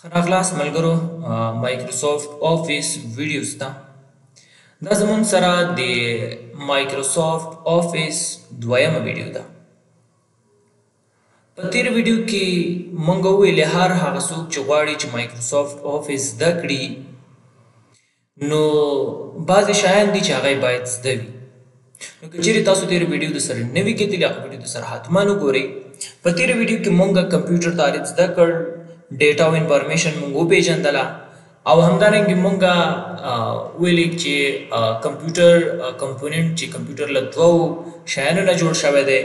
خراغلاس ملګرو مایکروسافټ آفیس ویډیوز ته دا زموږ سره د مایکروسافټ آفیس دویمه ویډیو ده. په تیر ویډیو کې مونږ ویلې هر هغه څوک چې غواړي چې مایکروسافټ آفیس زده کړي نو بعضې شیان دي چې هغه باید زده وي. نو که چیرې تاسو تیر ویډیو د سره نه وي کتلي هغه ویډیو د سره حتما وګورئ. په تیر ویډیو کې مونږ کمپیوټر تعریف زده کړ، ډیټا او انفارمیشن مونږ وپېژندله او همدارنګې مونږ ویلې چې کمپیوټر کمپوننټ چې کمپیوټر له دوو شیانو نه جوړ شوی دی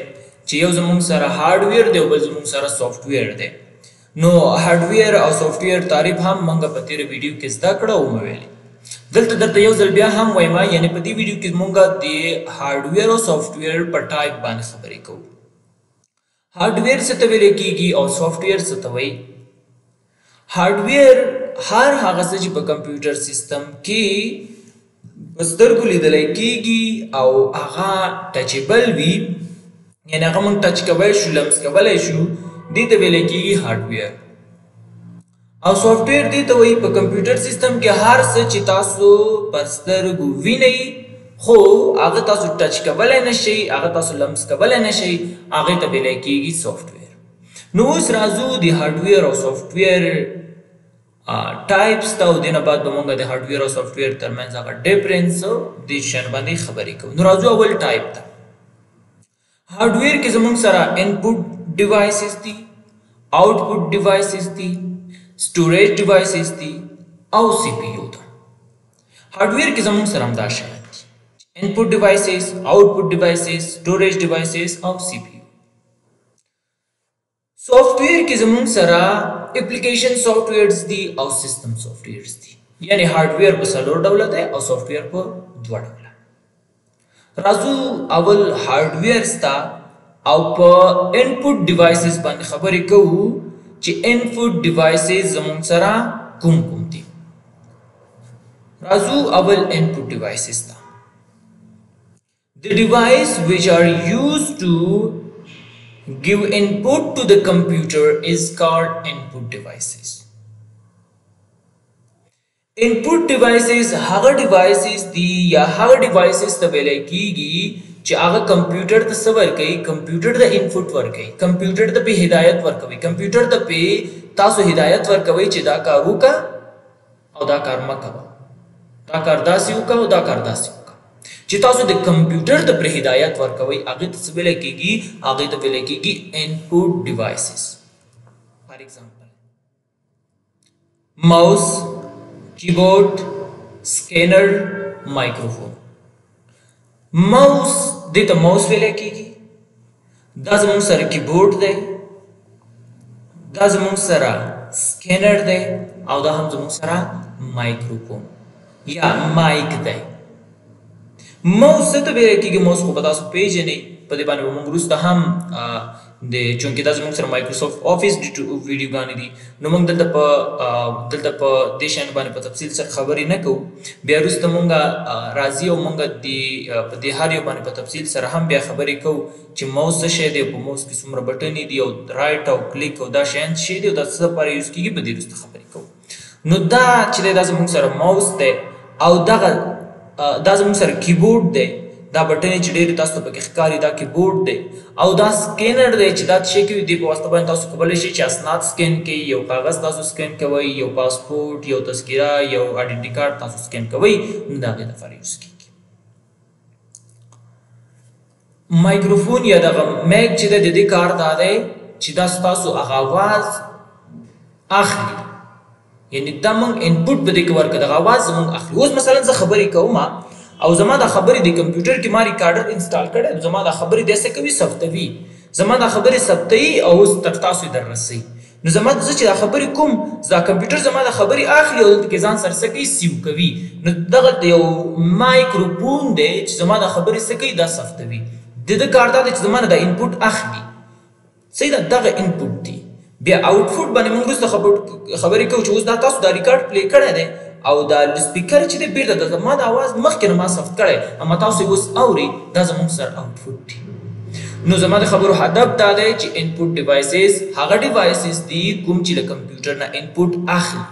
چې یو زموږ سره هارډویر دی او بل زموږ سره سافټویر دی. نو هارډویر او سافټویر تعریف هم مونږ په تیر ویډیو کې زده کړه او وویلې. دلته درته یو ځل بیا هم وایم، یعنې په دې ویډیو کې مونږ د هارډویر او سافټویر په ټایپ باندې خبرې کوو. هارډویر څه ته ویل کېږي او سافټویر څه ته وایي؟ هارډویر هر هغه څه چې په کمپیوټر سیستم کې په سترګو لیدلی کېږي او هغه ټچیبل وي، یعنې هغه موږ ټچ کولی شو، لمس کولی شو، دې ته ویلی کېږي هارډویر. او سافټویر دې ته وایي په کمپیوټر سیستم کې هر څه چې تاسو په سترګو وینئ خو هغه تاسو ټچ کولی نه شئ، هغه تاسو لمس کولی نه شئ، هغې ته ویلی کېږي سافټویر. نو اوس راځو د هارډویر او سافټویر ټایپس ته او دې نه بعد به مونږ د هارډویر او سافټویر ترمنځ هغه ډفرنس دې شیانو باندې خبرې کوو. نو راځو اول ټایپ ته. هارډویر کې زموږ سره انپوټ ډیوایسز دي، آوټپوټ ډیوایسز دي، سټوریج ډیوایسز دي او سی پی یو ده. هارډویر کې زموږ سره همدا شیان دي: انپوټ ډیوایسز، آوټپوټ ډیوایسز، سټوریج ډیوایسز او سی پی یو. سافټویر کې زموږ سره اپلیکیشن سافټویرز دي او سیستم سافټویرز دي، یعنی هارډویر په څلور ډوله دی او سافټویر په دوه ډوله. راځو اول هارډویرز ته او په انپوټ ډیوایسز باندې خبرې کوو چې انپوټ ډیوایسز زموږ سره کوم کوم دي. راځو اول انپوټ ډیوایسز ته. The device which are used to give input to the computer is called input devices. Input devices هغه devices دي یا هغه devices ته ویلی کېږي چې هغه کمپیوټر ته څه ورکوي؟ کمپیوټر ته انپوټ ورکوي، کمپیوټر ته پې هدایت ورکوي، کمپیوټر ته پې تاسو هدایت ورکوئ چې دا کار وکړه او دا کار مه کوه، دا کار داسې وکړه او دا کار داسې وکړه. چې تاسو د کمپیوټر ته پرې هدایت ورکوئ هغې ته څه ویلی کېږي؟ هغې ته ویلی کېږي انپوټ ډیوایسز. فار ایگزامپل ماوس، کیبورډ، سکینر، مایکروفون. ماوس دې ته ماوس ویلی کېږي، دا زموږ سره کیبورډ دی، دا زموږ سره سکینر دی او دا هم زموږ سره مایکروفون یا مایک دی. ماوس څه ته ویلی کېږي؟ ماوس خو به تاسو پېژنئ، په دې باندې به مونږ وروسته هم چونکې دا زموږ سره مایکروسافټ آفیس ویډیوګانې دي نو مونږ دلته په دې شیانو باندې په تفصیل سره خبرې نه کوو. بیا وروسته مونږ راځي او مونږ په دې هر یو باندې په تفصیل سره هم بیا خبرې کوو چې ماوس څه شی دی، په ماوس کې څومره بټنې دي او رایټ او کلیک او دا شیان څه شی دي او دا څه لپاره یوز کېږي، په دې وروسته خبرې کوو. نو دا چې دی دا زموږ سره ماوس دی او دا زموږ سره کیبورډ دی، دا بټنې چې ډېرې تاسو ته پکې ښکاري دا کیبورډ دی. او دا سکینر دی چې دا څه کوي؟ دې په واسطه باندې تاسو کولی شئ چې اسناد سکین کړئ، یو کاغذ تاسو سکین کوئ، یو پاسپورټ، یو تذکره، یو آیډنټي کارډ تاسو سکین کوئ، نو د هغې دپاره یوز کېږي. مایکروفون یا دغه میک چې دی د دې کار دا دی چې دا ستاسو هغه آواز اخلي، یعنې دا موږ انپوټ په دې کې ورکړه، دغه آواز زموږ اخلي. اوس مثلا زه خبرې کوم او زما دا خبرې د کمپیوټر کې ما ریکارډر انسټال کړی، زما دا خبرې داسې کوي ثبتوي، زما دا خبرې ثبتوي او اوس تر تاسو یې در رسوي. نو زه چې دا خبرې کوم دا کمپیوټر زما دا خبرې اخلي او دلته کې ځان سره څه کوي؟ سیو کوي. نو دغه یو مایکروفون دی چې زما دا خبرې څه کوي؟ دا ثبتوي. د ده کار دا دی چې زما نه دا انپوټ اخلي. صحیح ده، دغه انپوټ دی. بیا آوټپوټ باندې موږ وروسته خبرې کوو چې اوس دا تاسو دا ریکارډ پلی کړی دی او دا سپیکر چې دی بیرته زما د اواز مخکې نه ما ثبت کړی اما تاسو یې اوس اورئ، دا زموږ سره آوټپوټ دی. نو زما د خبرو هدف دا دی چې انپوټ ډیوایسز هغه ډیوایسز دي کوم چې له کمپیوټر نه انپوټ اخلي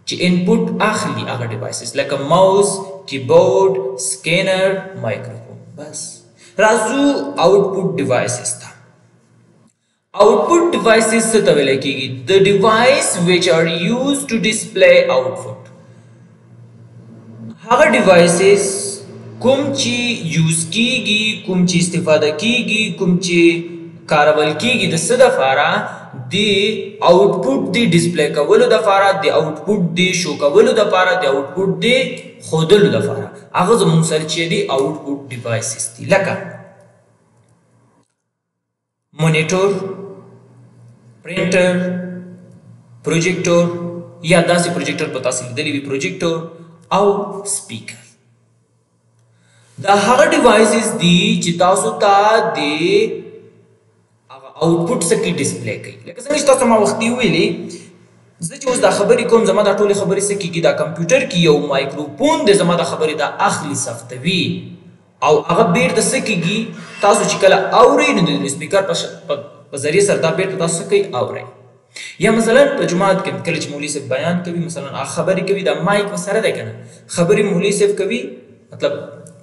چې انپوټ اخلي هغه ډیوایسز لکه ماوس کیبورډ سکینر مایکروفون بس راځو آوټپوټ ډیوایسز ته آوټپوټ ډیوایسز څه ته ویل کېږي د ډیوایس which are used to display output هغه ډیوایسز کوم چې یوز کیږي کوم چې استفاده کیږي کوم چې کارول کیږي د څه دپاره د آوټپوټ د ډسپلی کولو دپاره د آوټپوټ د شو کولو دپاره د آوټپوټ د ښودلو دپاره هغه زموږ سره چې دي آوټپوټ ډیوایسز دي لکه مونیټور پرنټر پروجیکټور یا داسې پروجیکټر په تاسو لیدلی وي پروجیکټور او سپیکر دا هغه ډیوایسز دي چې تاسو ته د هغه آوټپوټ څه کې ډسپلی کوي لکه څنګه چې تاسو ما وختي ویلي زه چې اوس دا خبرې کوم زما دا ټولې خبرې څه کېږي دا کمپیوټر کې یو مایکروفون دی زما دا خبرې دا اخلي ثبتوي او هغه بیرته څه کېږي تاسو چې کله اورئ نو د سپیکر په ذریعه سره دا بیرته تاسو څه کوي اورئ یا مثلا په جماعت کې کله چې مولوي صاحب بیان کوي مثلا هغه خبرې کوي دا مایک ورسره دی که نه خبرې مولوي صاحب کوي مطلب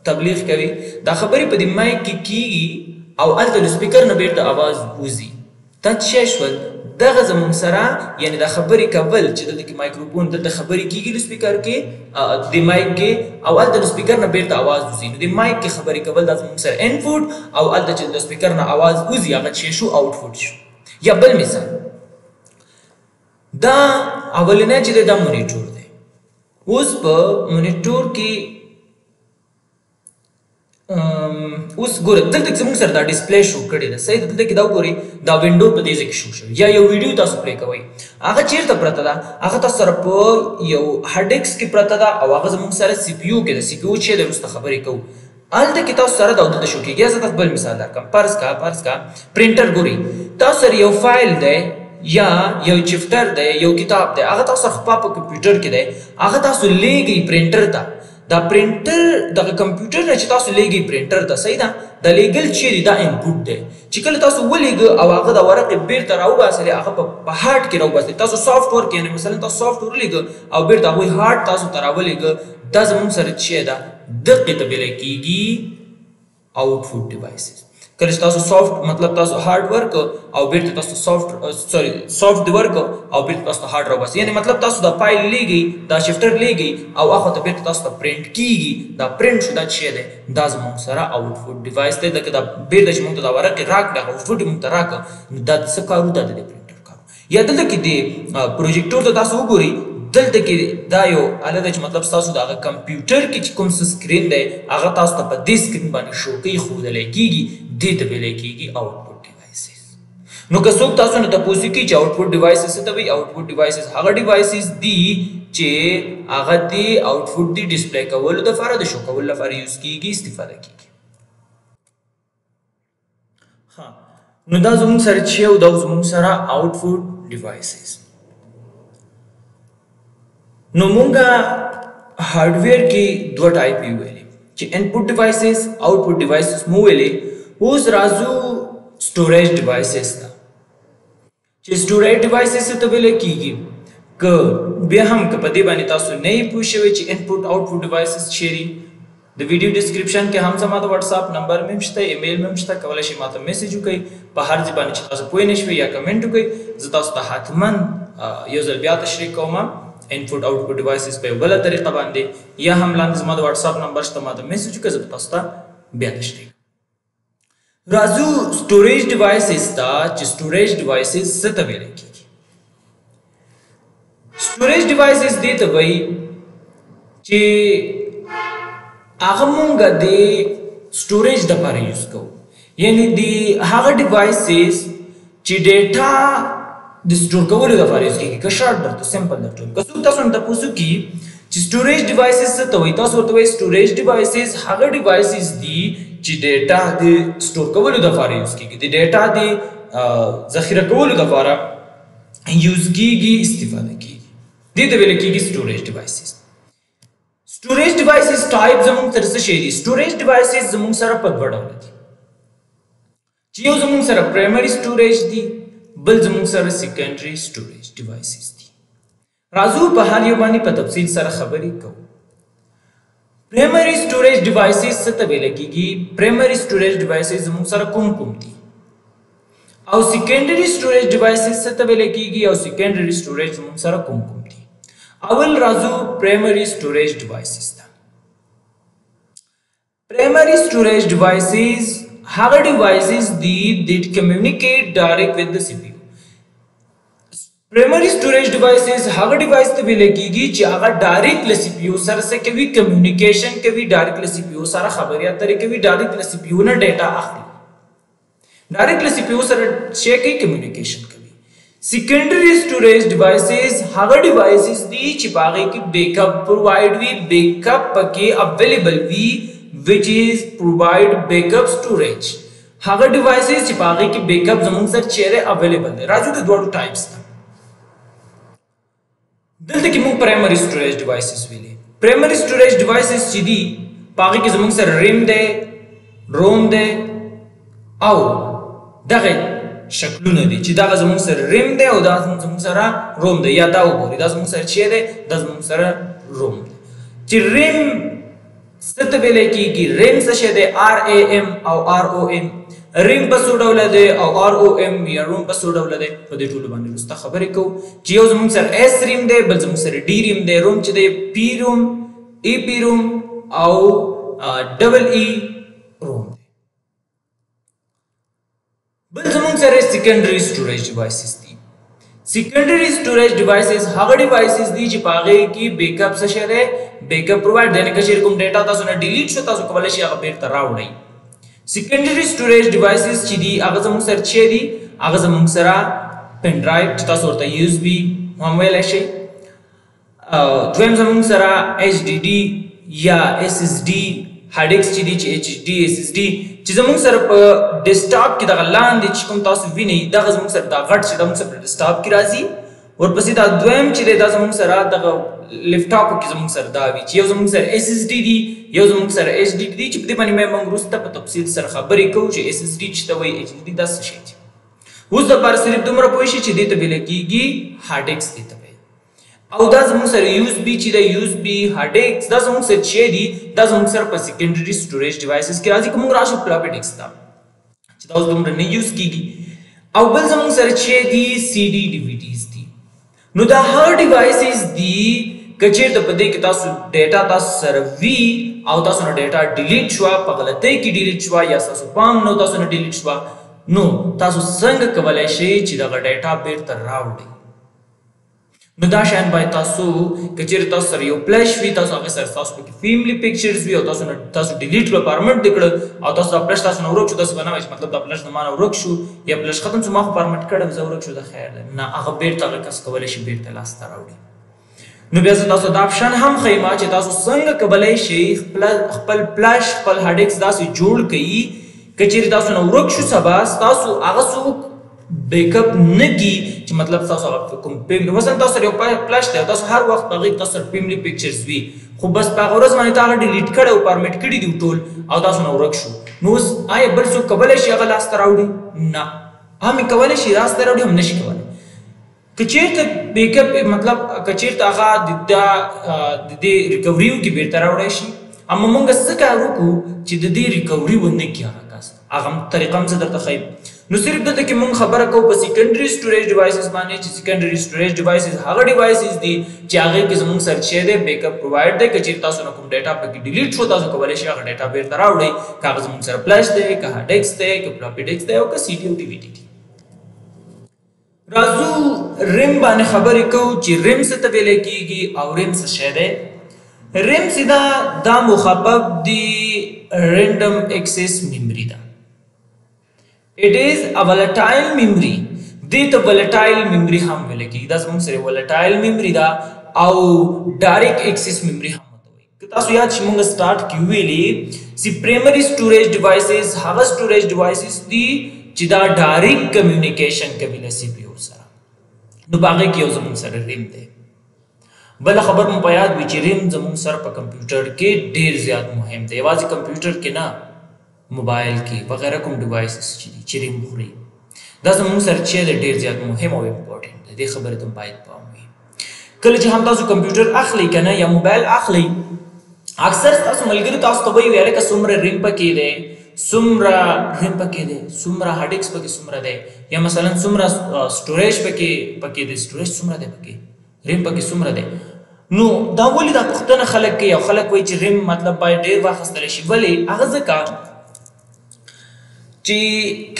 تبلیغ کوي دا خبرې په دې مایک کې کیږي او هلته د سپیکر نه بیرته اواز وځي دا څه شول دغه زموږ سره یعنی دا خبرې کول چې دلته کې مایکروفون دلته خبرې کیږي د سپیکر کې د مایک کې او هلته د سپیکر نه بیرته اواز وځي نو د مایک کې خبرې کول دا زموږ سره انپوټ او هلته چې د سپیکر نه اواز وځي هغه څه شو آوټپوټ شو یا بل مثال دا اولنی چې دا مونیټور دی اوس په مونیټور کې اوس ګوره دلته کې زموږ سره دا ډسپلی شو کړې ده صحیح دلته کې دا وګورئ دا وینډو په دې ځای کې شو شوی یا یو ویډیو تاسو پلی کوئ هغه چیرته پرته ده هغه تاسو سره په یو هارډ ډسک کې پرته ده او هغه زموږ سره سی پی یو کې ده سی پی یو چې د وروسته خبرې کوو هلته کې تاسو سره دا دلته شو کېږي زه تاسو بل مثال درکړم فرض کا پرنټر ګورئ تاسو سره یو فایل دی یا یو چپټر دی یو کتاب دی هغه تاسو خپله په کمپیوټر کې دی هغه تاسو لیږئ پرنټر ته دا پرنټر دغه کمپیوټر نه چې تاسو لیږئ پرنټر ته صحیح ده دا لیږل چیرې دا انپوټ دی چې کله تاسو ولیږه او هغه د ورقې بیرته راوباسلې هغه په هارډ کې راوباسلې تاسو سافټ ور کې یعنې مثلا تاسو سافټ ور ولیږه او بیرته هغوی هارډ تاسو ته راولېږه دا زموږ سره چې ده دقې ته ویلی کېږي آوټپوټ ډیوایسز کله چې تاسو سافټ مطلب تاسو هارډ ورک او بیرته تاسو سافټ دی ورک او بیرته تاسو هارډ راوباسي یعنی مطلب تاسو دا فایل لیږئ دا شفټر لیږئ او هغه ته بیرته تاسو ته پرنټ کیږي دا پرنټ شو دا چې دی دا زموږ سره آوټپوټ ډیوایس دی دا بیرته چې موږ ته دا ورقې راکړه هغه آوټپوټ یې موږ ته راکړه نو دا څه کارو دا د پرنټر کارو یا دلته کې د پروجیکټور ته تاسو وګورئ دلته کې دا یو اله ده چې مطلب ستاسو د هغه کمپیوټر کې چې کوم څه سکرین دی هغه تاسو ته په دې سکرین باندې شوکۍ ښودلی کېږي دې ته ویلی کېږي آوټپوټ ډیوایسز نو که څوک تاسو نه تپوس وکړي چې آوټپوټ ډیوایسز څه ته وایي آوټپوټ ډیوایسز هغه ډیوایسز دي چې هغه د آوټپوټ د ډسپلی کولو دپاره د شو کولو لپاره یوز کېږي استفاده کېږي نو دا زموږ سره چې او دا زموږ سره آوټپوټ ډیوایسز نو مونږه هارډویر کې دوه ټایپ یې ویلې چې انپوټ ډیوایسز آوټپوټ ډیوایسز مو ویلې اوس راځو سټوریج ډیوایسز ته چې سټوریج ډیوایسز ته ویل کېږي که بیا هم که په دې باندې تاسو نه یې پوه شوئ چې انپوټ آوټپوټ ډیوایسز چیرې د ویډیو ډسکرپشن کې هم زما د واتساپ نمبر مې هم شته ایمیل مې هم شته کولی شئ ماته میسیج وکړئ په هر ځای باندې چې تاسو پوه نه شوئ یا کمنټ وکړئ زه تاسو ته حتما یو ځل بیا تشریح کوم انپوټ آوټپوټ ډیوایسز په یو بله طریقه باندې یا هم لاندې زما د واتساپ نمبر شته ماته میسیج وکړئ زه به تاسو ته بیا تشریح راځو سټوریج ډیوایسز ته چې سټوریج ډیوایسز څه ته ویلی کېږي سټوریج ډیوایسز دې ته وایي چې هغه مونږ د سټوریج دپاره یوز کوو یعنی د هغه ډیوایسز چې ډیټا د سټور کولو دپاره یوز کېږي که شارټ درته سمپل درته که څوک تاسو نه تپوس وکړي چې سټوریج ډیوایسز څه ته وایي تاسو ورته وایي سټوریج ډیوایسز هغه ډیوایسز دي چې ډیټا د سټور کولو دپاره یوز کېږي د ډیټا د ذخیره کولو دپاره یوز کېږي استفاده کېږي دې ته ویل کېږي سټوریج ډیوایسز سټوریج ډیوایسز ټایپ زموږ سره څه شی دي سټوریج ډیوایسز زموږ سره په دوه ډوله دي چې یو زموږ سره پرایمري سټوریج دی بل زموږ سره سیکنډري سټوریج ډیوایسز دي. راځو په هر یو باندې په تفصیل سره خبرې کوو. پرایمري سټوریج ډیوایسز څه ته ویل کیږي؟ پرایمري سټوریج ډیوایسز زموږ سره کوم دي او سیکنډري سټوریج ډیوایسز څه ته ویل کیږي او سیکنډري سټوریج زموږ سره کوم دي. اول راځو پرایمري سټوریج ډیوایسز ته. پرایمري سټوریج ډیوایسز هغه ډیوایسز دي that communicate direct with the CPU. پرایمري سټوریج ډیوایسز هغه ډیوایس ته ویل کیږي چې هغه ډایرکټ له سی پی یو سره څه کوي، کمیونیکیشن کوي، ډایرکټ له سی پی یو سره خبرې اترې کوي، ډایرکټ له سی پی یو نه ډیټا اخلي، ډایرکټ له سی پی یو سره شي کوي، کمیونیکیشن کوي. سیکنډري سټوریج ډیوایسز هغه ډیوایسز دي چې باغې کې بیک اپ پرووایډ وي، بیک اپ پکې اویلیبل وي which is provide backup storage. هغه ډیوایسز چې باغې کې بیک اپ زموږ سره چیرې اویلیبل دي. راځو د دوه ټایپس ته. دلته کې موږ پرایمري سټوریج ډیوایسز ویلې. پرایمري سټوریج ډیوایسز چې دي باغې کې زموږ سره ریم دی، روم دی او دغه شکلونه دي چې دا زموږ سره ریم دی او دا زموږ سره روم دی. یا دا وګورئ دا زموږ سره چې دی دا زموږ سره روم دی. چې ریم څه ته ویل کیږي؟ ریم څه شی دی؟ RAM او ROM. ریم په څو ډوله دی او ROM یا روم په څو ډوله دی؟ په دې ټولو باندې وروسته خبرې کوو. چې یو زموږ سره S ریم دی، بل زموږ سره D ریم دی، روم چې دی P روم، EP روم او ډبل E روم دی. بل زموږ سره سیکنډري سټوریج ډیوایسز دي. سیکنډري سټوریج ډیوایسز هغه ډیوایسز دي چې پاغه کې بیک اپ څه شی دی؟ بیک اپ پرووایډ دی. لکه چې کوم ډیټا تاسو نه ډیلیټ شو تاسو کولای شئ هغه بیرته راوړئ. سیکنډري سټوریج ډیوایسز چې دي هغه زموږ سره چې دي هغه زموږ سره پن ډرایو چې تاسو ورته USB هم ویلی شئ. دویم زموږ سره HDD یا SSD هارډ ډیسک چې دي چې HDD SSD چې زموږ سره په ډیسکټاپ کې دغه لاندې چې کوم تاسو وینئ دغه زموږ سره دا غټ چې زموږ سره په ډیسکټاپ کې راځي. ورپسې دا دویم چې دی دا زموږ سره دغه لیپټاپ کې زموږ سره دا وي چې یو زموږ سره SSD دي یو زموږ سره HDD دي چې په دې باندې موږ وروسته په تفصیل سره خبرې کوو چې SSD چې ته وایي HDD دا څه شی دی. اوس دپاره صرف دومره پوه شئ چې دې ته ویل کېږي هارډ ډیسک دې ته وایي. او دا زموږ سره USB چې دی USB هارډ ډیسک دا زموږ سره چې دي دا زموږ سره په سیکنډري سټوریج ډیوایسز کې راځي. که موږ راشو فلاپي ډیسک ته چې دا اوس دومره نه یوز کېږي. او بل زموږ سره چې دي CD DVDs دي. نو دا هر ډیوایسز دي که چېرته په دې کې تاسو ډیټا تاسو سره وي او تاسو نه ډیټا ډیلیټ شوه، په غلطۍ کې ډیلیټ شوه یا ستاسو پام نه تاسو نه ډیلیټ شوه، نو تاسو څنګه کولی شئ چې دغه ډیټا بیرته راوړئ؟ نو دا شیان باید تاسو که چېرې تاسو سره یو فلش وي تاسو هغې سره ستاسو پکې فیملی پکچرز وي او تاسو ډیلیټ کړه فارمټ دې کړه او تاسو دا فلش تاسو نه ورک شو داسې به نه وایي چې مطلب دا فلش د ما نه ورک شو یا فلش ختم شو ما خو فارمټ کړی زه ورک شو د خیر دی. نه هغه بیرته هغه کس کولی شي بیرته لاسته راوړي. نو بیا زه تاسو دا آپشن هم ښیم چې تاسو څنګه کولی شئ خپل فلش خپل هارډ ډیسک داسې جوړ کړئ که چېرې تاسو نه ورک شو سبا ستاسو هغه څوک بیک اپ نه کی چې مطلب تاسو هغه کوم مثلا تاسو یو فلش دی تاسو هر وخت هغې تاسو سره فیملی پکچرز وي خو بس په هغه ورځ باندې تا هغه ډیلیټ کړی او فارمېټ کړي دي ټول او تاسو نه ورک شو. نو اوس آیا بل څوک کولی شي هغه لاسته راوړي؟ نه. هم یې کولی شي لاسته راوړي هم نه شي کولی. که چېرته بیک اپ مطلب که چېرته هغه د دې ریکوري کې بیرته راوړی شي اما موږ څه کار وکړو چې د دې ریکوري ونه کړي هغه کس هغه طریقه هم زه درته ښیم. نو صرف دلته کې موږ خبره کوو په سیکنډري سټوریج ډیوایسز باندې چې سیکنډري سټوریج ډیوایسز هغه ډیوایسز دي چې هغې کې زموږ سره چې دی بیک اپ پرووایډ دی. که چېرې تاسو نه کوم ډیټا پکې ډیلیټ شو تاسو کولی شئ هغه ډیټا بیرته راوړئ. که هغه زموږ سره فلش دی که هارډ ډیسک دی که فلاپي ډیسک دی او که CD او DVD دی. راځو ریم باندې خبرې کوو چې ریم څه ته ویلی کېږي او ریم څه شی دی. ریم سیده دا مخفف دی رینډم ایکسس میموري ده. It is a volatile memory. دې ته volatile memory هم ویل کېږي. دا زموږ سره volatile memory ده او direct access memory هم ورته وایي. که تاسو یاد شي موږ سټارټ کې ویلي چې primary storage devices هغه storage devices دي چې دا ډایرکټ کمیونیکیشن کوي له CPU سره. نو په هغې کې یو زموږ سره ریم دی. بله خبر مو په یاد وي چې ریم زموږ سره په کمپیوټر کې ډېر زیات مهم دی. یوازې کمپیوټر کې نه موبایل کې وغیره کوم ډیوایسز چې ریم خوري دا زموږ سره چې ډېر زیات مهم او امپورټنت دی دې خبرې ته باید پام وي کله چې هم تاسو کمپیوټر اخلي کنه یا موبایل اخلي اکثر تاسو ملګري تاسو ته وایي ویل که څومره ریم پکې دی څومره ریم پکې دی څومره هارډ ډیسک پکې څومره دی یا مثلا څومره سټوریج پکې دی سټوریج څومره دی پکې ریم پکې څومره دی نو دا ولې دا پوښتنه خلک کوي او خلک وایي چې ریم مطلب باید ډېر واخیستلی شي ولې هغه ځکه چې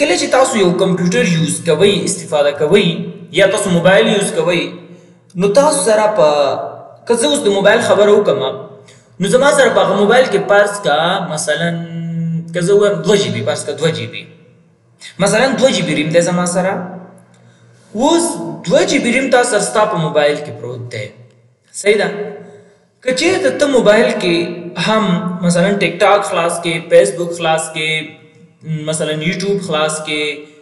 کله چې تاسو یو کمپیوټر یوز کوئ استفاده کوئ یا تاسو موبایل یوز کوئ نو تاسو سره په که زه اوس د موبایل خبره وکړم نو زما سره په هغه موبایل کې فرض کا مثلا که زه ووایم 2 جی بي فرض کا 2 جی بي مثلا 2 جی بي ریم دی زما سره اوس 2 جی بي ریم تا سره ستا په موبایل کې پروت دی صحیح ده که چېرته ته موبایل کې هم مثلا ټیک ټاک خلاص کې فیسبک خلاص کې مثلا یوټیوب خلاص کې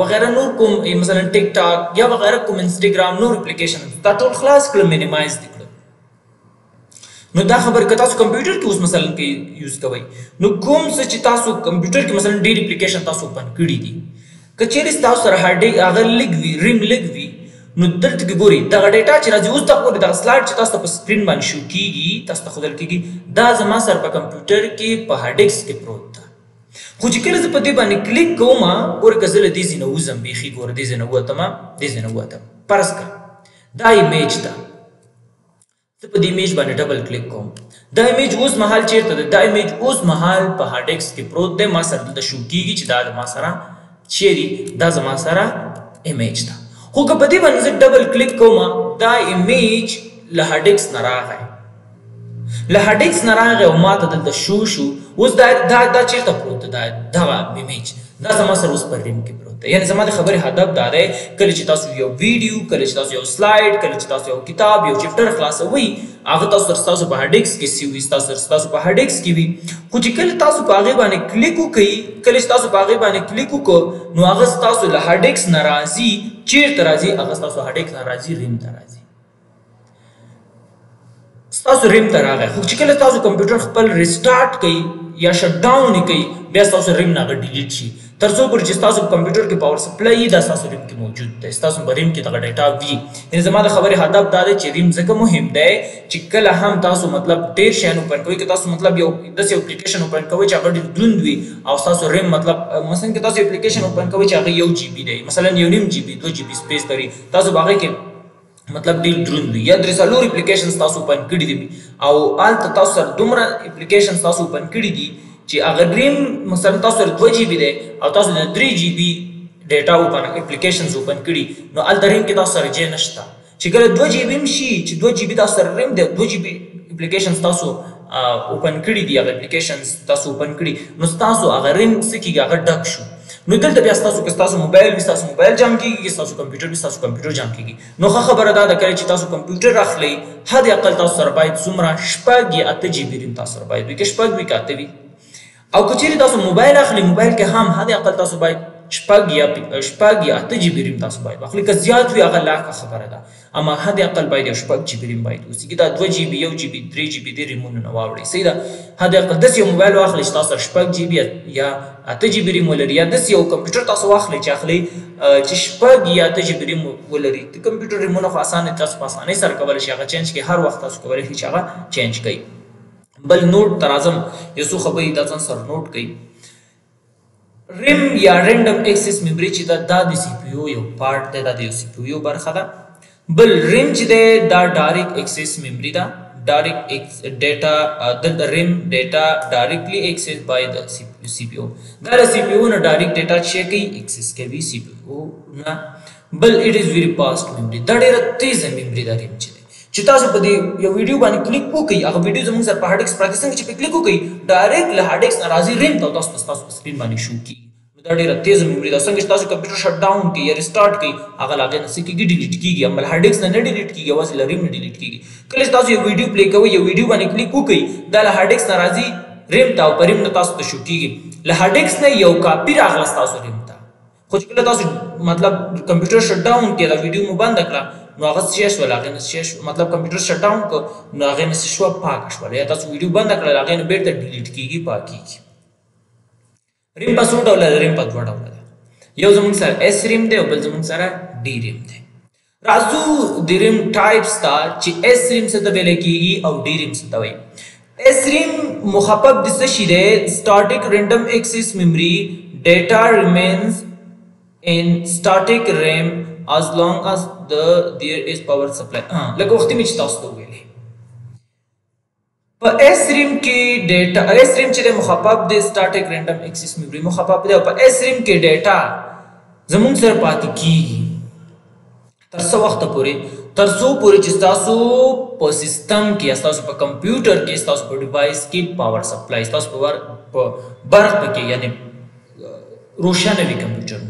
وغیرہ نور کوم مثلا ټیک ټاک یا وغیرہ کوم انسټاګرام نور اپلیکیشن دا ټول خلاص کړل مینیمایز دي کړل نو دا خبر که تاسو کمپیوټر کې اوس مثلا کې یوز کوئ نو کوم څه چې تاسو کمپیوټر کې مثلا ډېر اپلیکیشن تاسو اوپن کړي دي که چېرې تاسو سره هارډ هغه لږ وي ریم لږ وي نو دلته کې ګورئ دغه ډیټا چې راځي اوس ته ګورئ دغه سلاټ چې تاسو ته په سکرین باندې شو کېږي تاسو ته ښودل کېږي دا زما سره په کمپیوټر کې په هارډ ډیسک کې پروت ده خو چې کله زه په دې باندې کلیک کوم ګورئ که زه له دې ځای نه وځم بیخي ګوره دې ځای نه ووتم دې ځای نه ووتم فرض کړه دا ایمیج ده زه په دې ایمیج باندې ډبل کلیک کوم دا ایمیج اوس مهال چیرته ده دا ایمیج اوس مهال په هارډ ډیسک کې پروت دی ما سره دلته شو کېږي چې دا زما سره چیرې دا زما سره ایمیج ده خو که په دې باندې زه ډبل کلیک کوم دا ایمیج له هارډ ډیسک نه راغی له هارډ ډیسک نه راغی او ما ته دلته شو اوس دا چیرته پروت ده دغه ایمیج دا زما سره اوس په ریم کې پروت ده یعنې زما د خبرې هدف دا دی کله چې تاسو یو ویډیو کله چې تاسو یو سلایډ کله چې تاسو یو کتاب یو چپټر خلاصوئ هغه تاسو سره ستاسو په هارډ ډیسک کې وي ستاسو په هارډ ډیسک کې وي خو چې کله تاسو په هغې باندې کلیک وکئ کله چې تاسو په هغې باندې کلیک وکړو نو هغه ستاسو له هارډ ډیسک نه راځي چیرته راځي هغه ستاسو هارډ ډیسک نه راځي ریم ته راځي ستاسو ریم ته راغی خو چې کله تاسو کمپیوټر خپل ریسټارټ کوئ یا شټ ډاون یې کوئ بیا ستاسو ریم نه هغه ډیلیټ شي تر څو پورې چې ستاسو په کمپیوټر کې پاور سپلای دا ستاسو ریم کې موجود دی ستاسو په ریم کې دغه ډیټا وي یعنې زما د خبرې هدف دا دی چې ریم ځکه مهم دی چې کله هم تاسو مطلب ډېر شیان اوپن کوئ که تاسو مطلب یو داسې اپلیکیشن اوپن کوئ چې هغه ډېر دروند وي او ستاسو ریم مطلب مثلا که تاسو اپلیکیشن اوپن کوئ چې هغه 1 جی بي دی مثلا 1.5 جی بي 2 جی بي سپیس لري تاسو په هغې کې مطلب ډېر دروند وي یا 3 اپلیکیشنز تاسو اوپن کړي دي او هلته تاسو سره دومره اپلیکیشنز تاسو اوپن کړي دي چې هغه ډریم مثلا تاسو سره 2 جی بي دی او تاسو د 3 جی بي ډیټا اوپن اپلیکیشنز اوپن کړي نو هلته ریم کې تاسو سره ځای نشته چې کله 2 جی بي هم شي چې 2 جی بي تاسو سره ریم دی 2 جی بي اپلیکیشنز تاسو اوپن کړي دي هغه اپلیکیشنز تاسو اوپن کړي نو ستاسو هغه ریم څه کېږي هغه ډک شو نو دلته بیا ستاسو که ستاسو موبایل وي ستاسو موبایل جام کېږي ستاسو کمپیوټر وي ستاسو کمپیوټر جام کېږي نو ښه خبره دا ده کله چې تاسو کمپیوټر اخلئ حد اقل تاسو سره باید څومره 6 یا 8 جی بي ریم تاسو سره باید وي که 6 وي که 8 وي او که چیرې تاسو موبایل اخلئ موبایل کې هم حد اقل تاسو باید 6 یا 8 جی بي ریم تاسو باید واخلئ که زیات وي هغه لا ښه خبره ده اما حد اقل باید یو 6 جی بي ریم باید اوسېږي دا 2 جی بي 1 جی بي 3 جی بي دې ریمونه نه واوړئ صحیح ده حد اقل داسې یو موبایل واخلئ چې تاسو سره 6 جی بي یا 8 جی بي ریم ولري یا داسې یو کمپیوټر تاسو واخلئ چې اخلئ چې 6 یا 8 جی بي ریم ولري د کمپیوټر ریمونه خو اسانه تاسو په اسانۍ سره کولی شئ هغه چینج کړئ هر وخت تاسو کولی شئ چې هغه چینج کړئ بل نوټ تر اعظم یو څو خبرې دا ځان سره نوټ کړئ ریم یا رینډم ایکسس میموري چې دا د سی پی یو یو پارت دی دا د یو سی پی یو برخه ده بل ریم چې دی دا ډایرکټ ایکسس میموري ده ډایرکټ ډیټا د ریم ډیټا ډایرکټلی ایکسس بای د سی پی یو دا د سی پی یو نه ډایرکټ ډیټا چې کوي ایکسس کوي سی پی یو نه بل اټ از ویری فاست میموري دا ډیره تیزه میموري ده ریم چې تاسو په دې یو ویډیو باندې کلیک وکړئ هغه ویډیو زموږ سره په هارډ ډیسک پراته څنګه چې په کلیک وکړئ ډایرکټ له هارډ ډیسک نه راځي ریم ته تاسو په سکرین باندې شو کیږي نو دا ډیره تیز میموري ده څنګه چې تاسو کمپیوټر شټ ډاون کړئ یا ریسټارټ کړئ هغه لا نه سکیږي ډیلیټ کیږي اما هارډ ډیسک نه ډیلیټ کیږي یوازې له ریم نه ډیلیټ کیږي کله چې تاسو یو ویډیو پلی کوئ یو ویډیو باندې کلیک وکړئ دا له هارډ ډیسک نه راځي ریم ته او په ریم نه تاسو ته شو کیږي له هارډ ډیسک نه یو کاپي راغله ستاسو ریم ته خو چې کله تاسو مطلب کمپیوټر شټ ډاون کړئ دا ویډیو مو بند کړه نو هغه څه شول هغه نه څه مطلب کمپیوټر شټ ډاون کو نو هغه نه څه شو پاک شول یا تاسو ویډیو بند کړل هغه نه بیرته ډیلیټ کیږي پاکيږي ریم په څو ډوله ده؟ ریم په دوه ډوله ده. یو زموږ سره اس ریم دی او بل زموږ سره ډي ریم دی. راځو د ریم ټایپس ته چې اس ریم څه ته ویل کېږي او ډي ریم څه ته وایي. اس ریم مخفف د څه شي دی؟ static random access memory. Data remains in static RAM as long as there is power supply. لکه وختي مې چې تاسو ته ویلې په اس ریم کې ډیټا، اس ریم چې د مخفف د سټاټیک رینډم ایکسس میموري مخفف دی او په اس ریم کې ډیټا زموږ سره پاتې کیږي تر څو وخت پورې؟ تر څو پورې چې تاسو په سیستم کې، تاسو په کمپیوټر کې، تاسو په ډیوایس کې پاور سپلای، تاسو په برق کې یعنی روشن وي کمپیوټر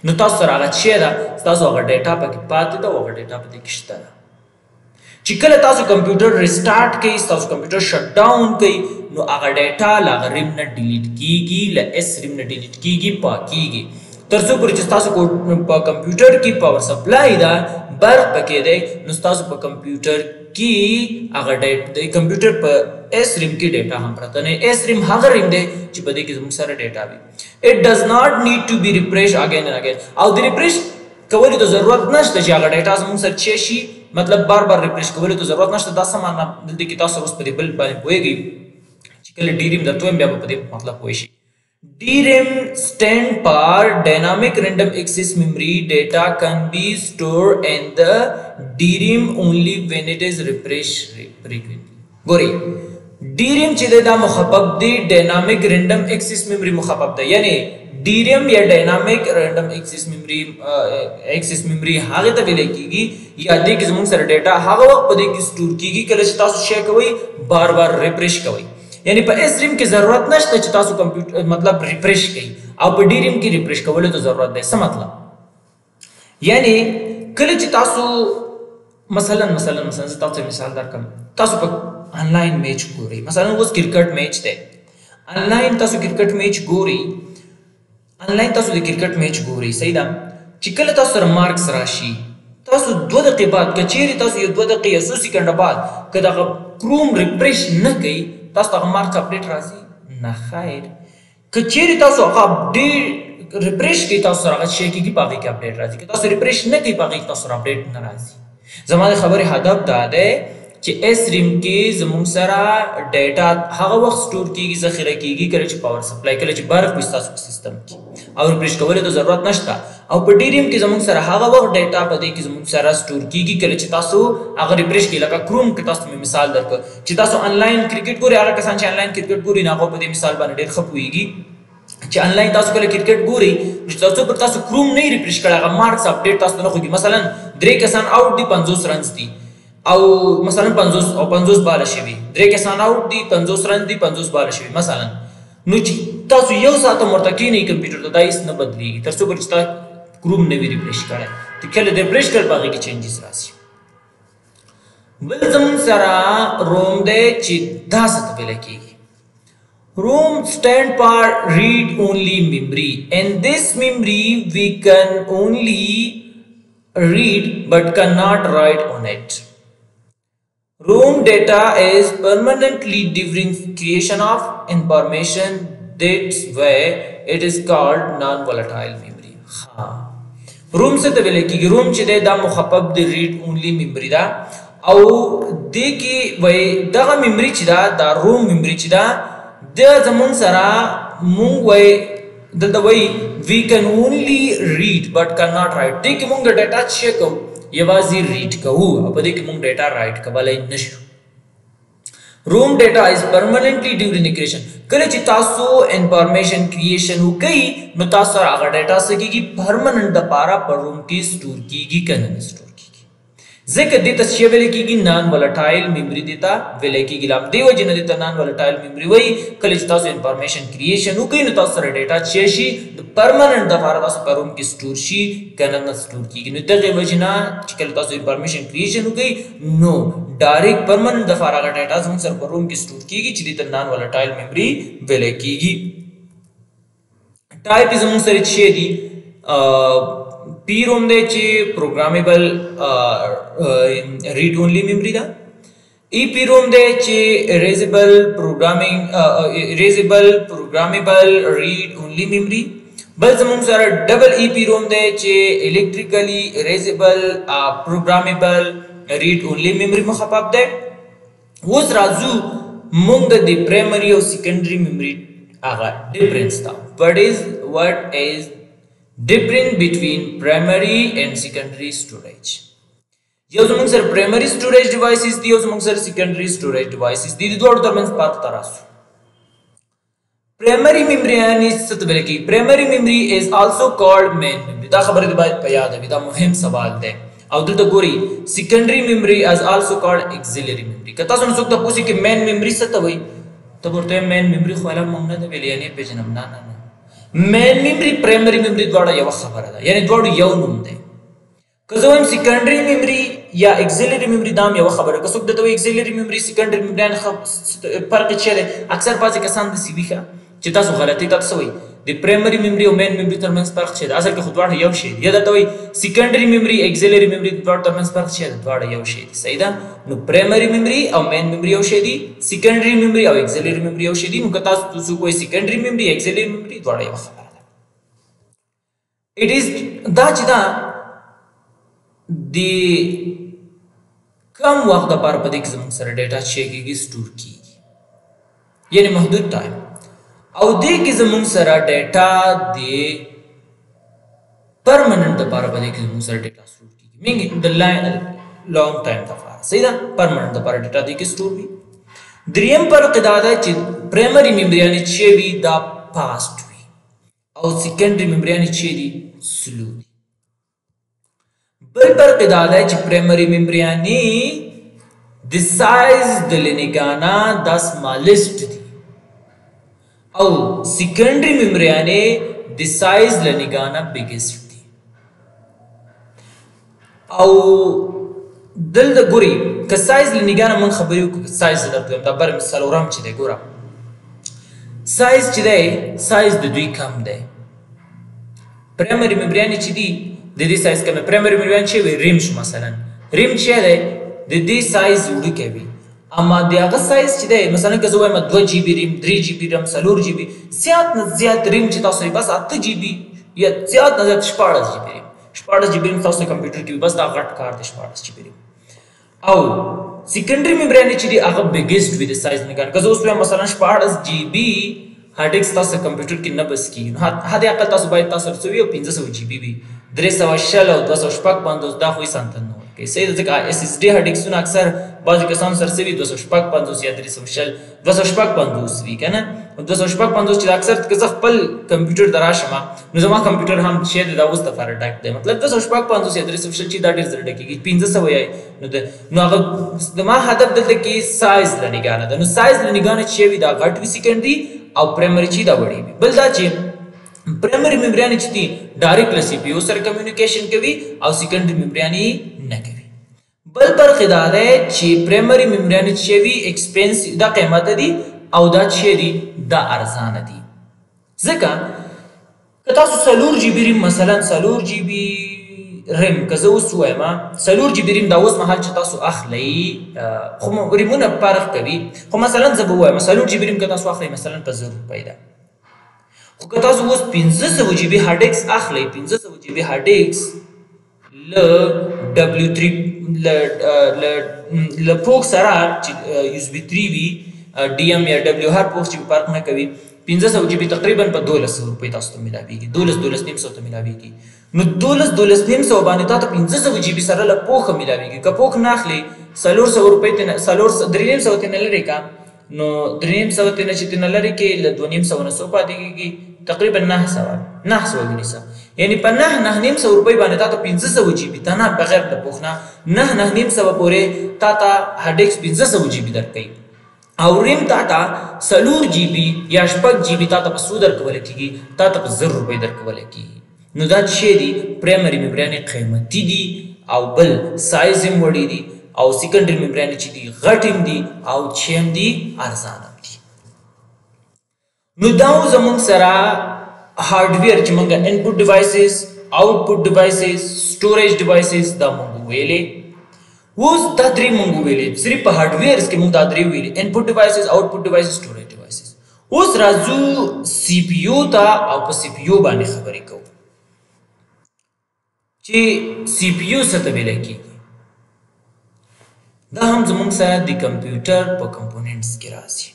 نو تاسو سره هغه شی ده، تاسو هغه ډیټا پکې پاتې ده او هغه ډیټا پکې شته ده. چې کله تاسو کمپیوټر ریسټارټ کړئ، تاسو کمپیوټر شټ ډاون کړئ، نو هغه ډیټا له هغه ریم نه ډیلیټ کیږي، له اس ریم نه ډیلیټ کیږي، پاکیږي تر څو پورې چې تاسو په کمپیوټر کې پاور سپلای ده، برق پکې دی، نو تاسو په کمپیوټر کې هغه ډیټا، کمپیوټر په اس ریم کې ډیټا هم پراته نه. اس ریم هغه ریم دی چې په دې کې زموږ سره ډیټا وي. It does not need to be refreshed again and again. او د ریفریش کولو ته ضرورت نشته چې هغه ډیټا زموږ سره چی شي، مطلب بار بار ریفریش کولو ته ضرورت نشته. دا څه معنا دلته کې تاسو اوس په دې بل باندې پوهیږئ چې کله ډي ریم درته وایم بیا به په دې مطلب پوه شئ. DRAM stand for dynamic random access memory. Data can be stored in the DRAM only when it is refreshed frequently. ګورئ DRAM چې دا مخفف دی، ډاینامیک رینډم ایکسس میموري مخفف ده، یعنی DRAM یا ډاینامیک رینډم ایکسس میموري هغه ته ویل کېږي یا دې کې زموږ سره ډیټا هغه وخت په دې کې سٹور کېږي کله چې تاسو شی کوئ بار بار ریفریش کوئ. یعنی په اس ریم کې ضرورت نشته چې تاسو کمپیوټر مطلب ریفریش کړئ او په ډي ریم کې ریفریش کولو ته ضرورت دی. څه مطلب؟ یعنی کله چې تاسو مثلا تاسو مثال درکړم، تاسو په آنلاین میچ ګورئ، مثلا اوس کرکټ میچ دی، آنلاین تاسو کرکټ میچ ګورئ، آنلاین تاسو د کرکټ میچ ګورئ، صحیح ده؟ چې کله تاسو سره مارکس راشي، تاسو 2 دقیقې بعد کچېرې تاسو یو 2 دقیقې یا 100 سکند بعد که دغه کروم ریفریش نه کوئ، تاسو ته مارکس اپډیټ راځي؟ نه خیر. کچېرې تاسو هغه اپډیټ ریفریش کوئ، تاسو سره هغه شی کېږي په هغې کې اپډیټ راځي. که تاسو ریفریش نه کوئ په هغې کې تاسو سره اپډیټ نه راځي. زما د خبرې هدف دا دی چې اس ریم کې زموږ سره ډیټا هغه وخت سٹور کیږي، ذخیره کیږي کله چې پاور سپلای، کله چې برق وي ستاسو په سیستم کې او ریفریش کولو ته ضرورت نشته. او په ډي ریم کې زموږ سره هغه وخت ډیټا په دې کې زموږ سره سٹور کیږي کله چې تاسو هغه ریفریش کړئ. لکه کروم کې تاسو مې مثال درکړ چې تاسو آنلاین کرکټ ګورئ، هغه کسان چې آنلاین کرکټ ګوري نه هغه په دې مثال باندې ډېر ښه پوهیږي چې آنلاین تاسو کله کرکټ ګورئ نو چې تاسو پر تاسو کروم نه ریفریش کړی، هغه مارکس اپډیټ تاسو نه خوږي. مثلا 3 کسان آوټ دي، 50 رنز دي او مثلا 50 باله شوي، 3 کسان آوټ دي، 50 رن دي، 50 باله شوي مثلا. نو چې تاسو یو ساعت مرته کېنئ کمپیوټر ته، دا هېڅ نه بدلېږي تر څو پورې چې تاسو کروم نه وي ریفریش کړی. ته کله ریفریش کړ په هغې کې چینجز راشي. بل زموږ سره روم دی چې دا څه ته ویلی کېږي. روم stand for read only memory. In this memory we can only read but cannot write on it. Room data is permanently during creation of information. That's why it is called non-volatile memory. روم څه ته ویل کېږي؟ روم چې دی دا مخفف د ریډ اونلی میموري ده او دې کې وایي دغه میموري چې ده، دا روم میموري چې ده، دا زموږ سره مونږ وایي دلته وایي we can only read but cannot write. دې کې مونږ ډیټا چی کوو؟ یوازې ریډ کوو او په دې کې مونږ ډیټا رائټ کولی نشو. روم ډیټا از پرمننټلی ډیورینګ کریشن. کله چې تاسو انفارمیشن کریشن وکړئ نو تاسو سره هغه ډیټا څه کېږي؟ پرمننټ دپاره په روم کې سټور کېږي که نه سټور کېږي. ځکه دې ته څه ویلی کېږي؟ نان ولټایل میموري دې ته ویلی کېږي. له همدې وجې نه دې ته نان ولټایل میموري وایي. کله چې تاسو انفارمیشن کریشن وکړئ نو تاسو سره ډیټا څه شي؟ د پرمننټ دپاره تاسو په روم کې سټور شي که نه سټور کېږي. نو دغې وجې نه چې کله تاسو انفارمیشن کریشن وکړئ نو ډایرکټ پرمننټ دپاره هغه ډیټا زموږ سره په روم کې سټور کېږي چې دې ته نان ولټایل میموري ویلی کېږي. ټایپ یې زموږ سره څه دي؟ پی روم دی چې پروګرامیبل ریډ اونلی میموري ده. EPROM دی چې erasable programmable read only memory. بل زمونږ سره ډبل EPROM دی چې electrically erasable programmable read only memory مخفف دی. اوس راځو مونږ د primary او secondary memory هغه difference تا. What is difference between primary and secondary storage؟ یو زمونږ سره primary storage devices دي او زمونږ سره secondary storage devices دي. د دوړو ترمنځ فرق تراسو. Primary memory یعنی څه ته ویل کیږي؟ Primary memory is also called main memory. دا خبره دې باید په یاد وي، دا مهم سوال دی. او دلته ګوري secondary memory is also called auxiliary memory. که تاسو نو څوک ته پوښتنه کې main memory څه ته وایي؟ ته ورته main memory خو علم مونږ نه دی ویلي، یعنی پیژنم نه. main memory primary memory دواړه یو خبره ده، یعنی دواړو یو نوم دی. که زه وایم secondary memory یا auxiliary memory دا هم یو خبره. که څوک درته وایي auxiliary memory secondary memory فرق یې څه دی؟ اکثر بعضې کسان داسې وي چې تاسو غلطي تاسو وایي د primary memory او main memory ترمنځ فرق څه دی؟ اصل کې خو دواړه یو شی دي. یا درته وایي secondary memory auxiliary memory دواړو ترمنځ فرق څه دی؟ دواړه یو شی دي. صحیح ده؟ نو primary memory او main memory یو شی دي، secondary memory او auxiliary memory یو شی دي. نو که تاسو څوک وایي secondary memory auxiliary memory دواړه یو خبره ده. it is دا چې دا د کم وخت لپاره په دې کې زموږ سره ډیټا چې کېږي سټور کېږي، یعنی محدود ټایم. او دې کې زموږ سره ډیټا د پرمننت لپاره په دې کې زموږ سره ډیټا سټور کېږي، مینګ د لانګ ټایم لپاره. صحیح ده؟ پرمننت لپاره ډیټا دې کې سټور وي. دریم فرق دا ده چې پرایمري میموري یعنی چې وي دا فاسټ وي او سیکنډري میموري یعنی چې دي سلو دي. بل فرق دا ده چې پرایمري میموري یعنی د سایز د لنګانا د سمالست دي او سیکنډري میموري یعنی د سایز لنګانا بیګست دي. او دلته ګوري که سایز لنګانا من خبرې وکړو، سایز درته دا بر مثال ورم چې دی ګوره سایز چې دی سایز د دوی کم دی. پرایمري میموري یعنی چې دی د دې سایز کم. پرایمري میموري یعنی چې وي ریم شو مثلا ریم چې دی د دې سایز وړوکی وي، اما د هغه سایز چې دی مثلا که زه وایم 2 جی بي ریم 3 جی بي ریم 4 جی بي زیات نه زیات ریم چې تاسو یې بس 8 جی بي یا زیات نه زیات 14 جی بي ریم 14 جی بي ریم تاسو کمپیوټر کې بس دا غټ کار دی 14 جی بي ریم. او سیکنډري میموري یعنی چې دی هغه بیګست وي د سایز نه ګان. که زه اوس وایم مثلا 14 جی بي هارد ډیسک تاسو کمپیوټر کې نه بس کیږي، حد اقل تاسو باید تاسو رسوي او 500 جی بي وي 300 او 255 دا خو یې سنتن نه ورکوي. صحیح ده؟ ځکه اس اس ډي هارد ډیسکونه اکثر بعضې کسانو سره څه وي 255 یا 255 وي که نه. 255 چې اکثر که زه خپل کمپیوټر ته راشم نو زما کمپیوټر هم چې دی دا اوس دپاره ډک دی، مطلب 255 یا 300 چې دا ډېر زر ډکېږي 500 یې نو هغه زما هدف دلته کې سایز له نګانه ده. نو سایز له نګانه چې وي دا غټ وي سیکنډري او پرایمري چې دا وړې وي. بل دا چې پرایمري میموري یعنی چې دی ډایرکټ له سی پی یو سره کمیونیکیشن کوي او سیکنډري میموري یعنی نه کوي. بل فرق دا دی چې پرایمري میموري یعنی چې وي ایکسپنسیو دا قیمته دي او دا چې دي دا ارزانه دي. ځکه که تاسو 4 جی بي ریم مثلا 4 جی بي ریم که زه اوس ووایم 4 جی بي ریم دا اوس مهال چې تاسو اخلئ خو ریمونه فرق کوي، خو مثلا زه به ووایم 4 جی بي ریم که تاسو اخلئ مثلا په 1000 روپۍ ده، خو که تاسو اوس 500 جی بي هارد ډیسک اخلئ 500 جی بي هارد ډیسک له W3 له پوک سره چې USB 3 وي DM یا W هر پوک چې فرق نه کوي 500 جی بي تقریبا په 1200 روپۍ تاسو ته ملاویږي، 1200 ته ملاویږي. نو 1200 باندې تاسو 500 جی بي سره له پوک ملاویږي. که پوک نه اخلي 400 روپۍ ته 300 ته نه لري کا نو 300 ته نه چې ته نه لري کې له 250 نه سو پاتې کېږي تقریبا 900 ونیسه، یعنی په 900 روپۍ باندې تاسو 500 جی بي ته نه بغیر د پوک نه 900 پورې تاسو هارد ډیسک 500 جی بي درکوي او ریم تاته 4 جی بي یا 6 جی بي تاته په سود درکول کېږي، تاته په 1000 روپۍ درکول کېږي. نو دا چې دي پرایمري میموري یعنی قیمتي دي او بل سایز یې وړي دي او سیکنډري میموري یعنی چې دي غټ هم دي او چې هم دي ارزانه هم دي. نو دا زموږ سره هارډویر چې موږ انپوټ ډیوایسز، آوټپوټ ډیوایسز، سټوریج ډیوایسز دا موږ ویلې. اوس دا درې مونږ ویلې صرف په هارډویرز کې مونږ دا درې ویلې انپوټ ډیوایسز آوټپوټ ډیوایسز سټوریج ډیوایسز اوس راځو سی پی یو ته او په سی پی یو باندې خبرې کوو چې سی پی یو څه ته ویل کېږي دا هم زمونږ سره د کمپیوټر په کمپوننټس کې راځي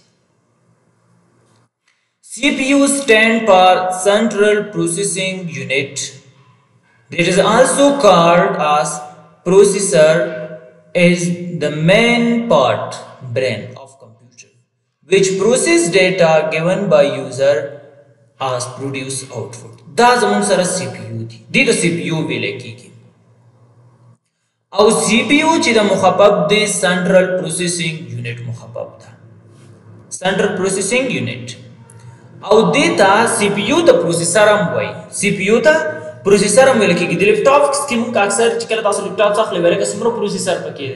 CPU stand for Central Processing Unit. It is also called as processor is the main part brain of computer which process data given by user as produce output. دا زمون سره CPU دی د CPU ویل کیږي او CPU چې د مخفف دی Central Processing Unit مخفف ده Central Processing Unit او دیتا سی پی یو ته پروسیسر هم وایي سی پی یو ته پروسیسر هم ویل کېږي د لیپټاپ کې موږ اکثر چې کله تاسو لیپټاپ څخه ویل کې څومره پروسیسر پکې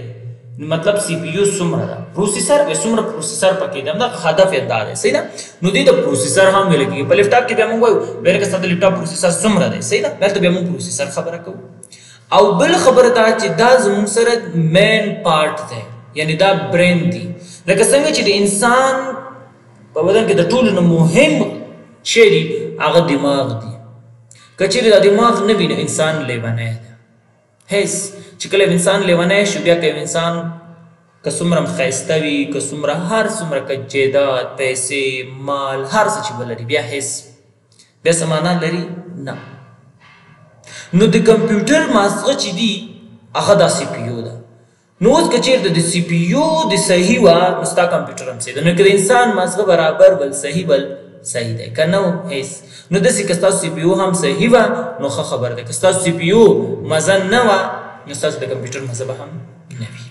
دی مطلب سی پی یو څومره ده پروسیسر څومره پروسیسر پکې دی دا هدف یې دا دی صحیح ده نو دې د پروسیسر هم ویل کېږي په لیپټاپ کې به موږ وایو ویل کې ستاسو لیپټاپ پروسیسر څومره دی صحیح ده ورته به موږ پروسیسر خبره کوو او بل خبره دا چې دا زموږ سره مین پارت دی یعنی دا برین دی لکه څنګه چې د انسان په بدن کې د ټولو نه مهم شی دی هغه دماغ دی که چیرې دا دماغ نه وي نو انسان لیونی دی هیڅ چې کله انسان لیونی شو بیا که انسان که څومره هم ښایسته وي که څومره هر څومره که جایداد پیسې مال هر څه چې به لري بیا هیڅ بیا څه معنا لري نه نو د کمپیوټر مازغه چې دی هغه دا سی پی یو ده نو اوس که چیرته د سی پی یو د صحیح وه نو ستا کمپیوټر هم صحیح ده نو که د انسان مازغه برابر بل صحیح ده که نه هیڅ نو داسې که ستاسو سی پی یو هم صحیح وه نو ښه خبر ده که ستاسو سی پی یو مزه نه وه نو ستاسو د کمپیوټر مزه به هم نه وي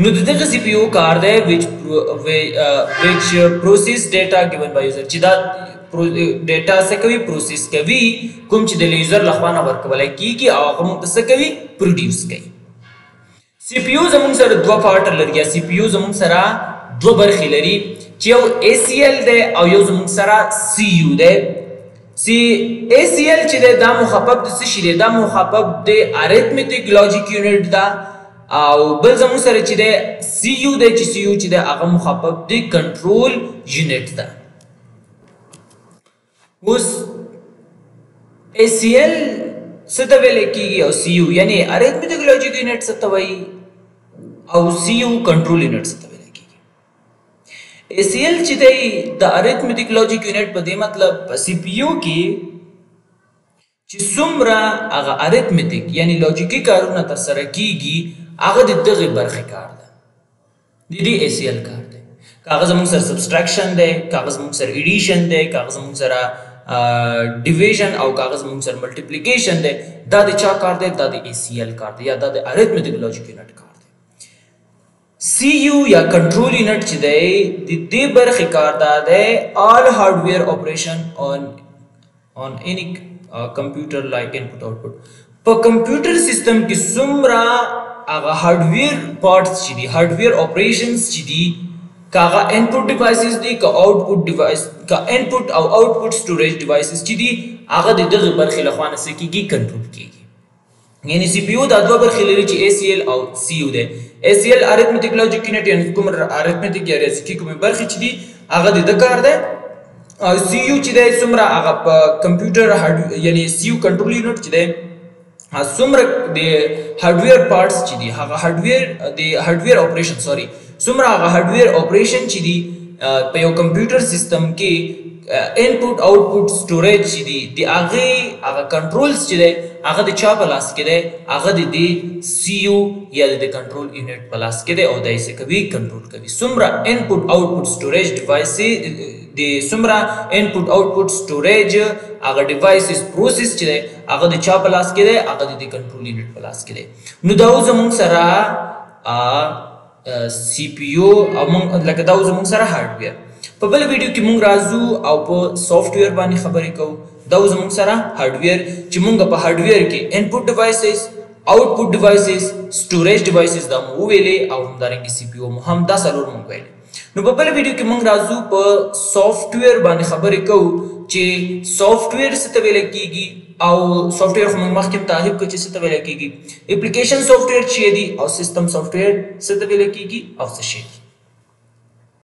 نو د دغه سی پی یو کار دی which process data given by user چې دا ډیټا څه کوي پروسس کوي کوم چې د یوزر لخوا نه ورکولی کېږي او هغه موږ ته څه کوي پروډیوس کوي سی پی یو زموږ سره دوه پارټ لري یا سی پی یو زموږ سره دوه برخې لري چې یو ای سی ایل دی او یو زموږ سره سی یو دی ای سی ایل چې دی دا مخفف د څه شي دی دا مخفف د اریتمیټیک لاجیک یونټ ده او بل زموږ سره چې دی سی یو دی چې سی یو چې دی هغه مخفف د کنټرول یونټ ده اوس ای سی ایل څه ته ویل کېږي او سی یو یعنی اریتمیټیک لاجیک یونټ څه ته وایي او سی یو کنټرول یونټ څه ته ویل کېږي ای سی ایل چې دی د اریتمیټیک لاجیک یونټ په دې مطلب په سی پی یو کې چې څومره هغه اریتمیټیک یعنی لاجیکي کارونه ترسره کېږي هغه د دغې برخې کار ده د دې ای سی ایل کار دی کاغذ زموږ سره سبسټراکشن دی کاغذ زموږ سره ایډیشن دی کاغذ زموږ سره ډیویژن او کاغذ زموږ سره ملټیپلیکیشن دی دا د چا کار دی دا د ای سی ایل کار دی یا دا د اریتمیټیک لاجیک یونټ کار دی سی یو یا کنټرول یونټ چې دی د دې برخې کار دا دی all hardware operation on any computer like input output په کمپیوټر سیستم کې څومره هغه هارډویر پارټس چې دي هارډویر اپریشنز چې دي کاغه انپوټ ډیوایسز دي که آوټپوټ ډیوایس که انپوټ او آوټپوټ سټوریج ډیوایسز چې دي هغه د دغه برخې لخوا نه څه کېږي کنټرول کېږي یعنی سی پی یو دا دوه برخې لري چې ای سی ایل او سی یو دی ای سی ایل اریتمیټیک لاجیک یونټ یعنی کوم اریتمیټیک یا ریاضیکي کومې برخې چې دي هغه د ده کار دی او سی یو چې دی څومره هغه په کمپیوټر یعنی سی یو کنټرول یونټ چې دی څومره د هارډویر پارټس چې دي هغه هارډویر اپریشن سوري څومره هغه هارډویر اپریشن چې دي په یو کمپیوټر سیستم کې انپوټ آوټپوټ سټوریج چې دي د هغه کنټرولز چې دی هغه د چا په لاس کې دی هغه د سی یو یا د کنټرول یونټ په لاس کې دی او دا یې څه کوي کنټرول کوي څومره انپوټ آوټپوټ سټوریج ډیوایسې د څومره انپوټ آوټپوټ سټوریج هغه ډیوایسز پروسس چې دی هغه د چا په لاس کې دی هغه د کنټرول یونټ په لاس کې دی نو دا زموږ سره سی پی یو او لکه دا زموږ سره هارډویر په بل ویډیو کې موږ راځو او په سافټویر باندې خبرې کوو دا زموږ سره هارډویر چې موږ په هارډویر کې انپوټ ډیوایسز آوټپوټ ډیوایسز سټوریج ډیوایسز دا مو ویلې او همدارنګه سی پی یو مو هم دا څلور مونږ ویلې نو په بل ویډیو کې موږ راځو په سافټویر باندې خبرې کوو چې سافټویر څه ته ویل کیږي او سافټویر خو موږ مخکې تعریف کړو چې څه ته ویل کیږي اپلیکیشن سافټویر چې دی او سیستم سافټویر څه ته ویل کیږي او څه شي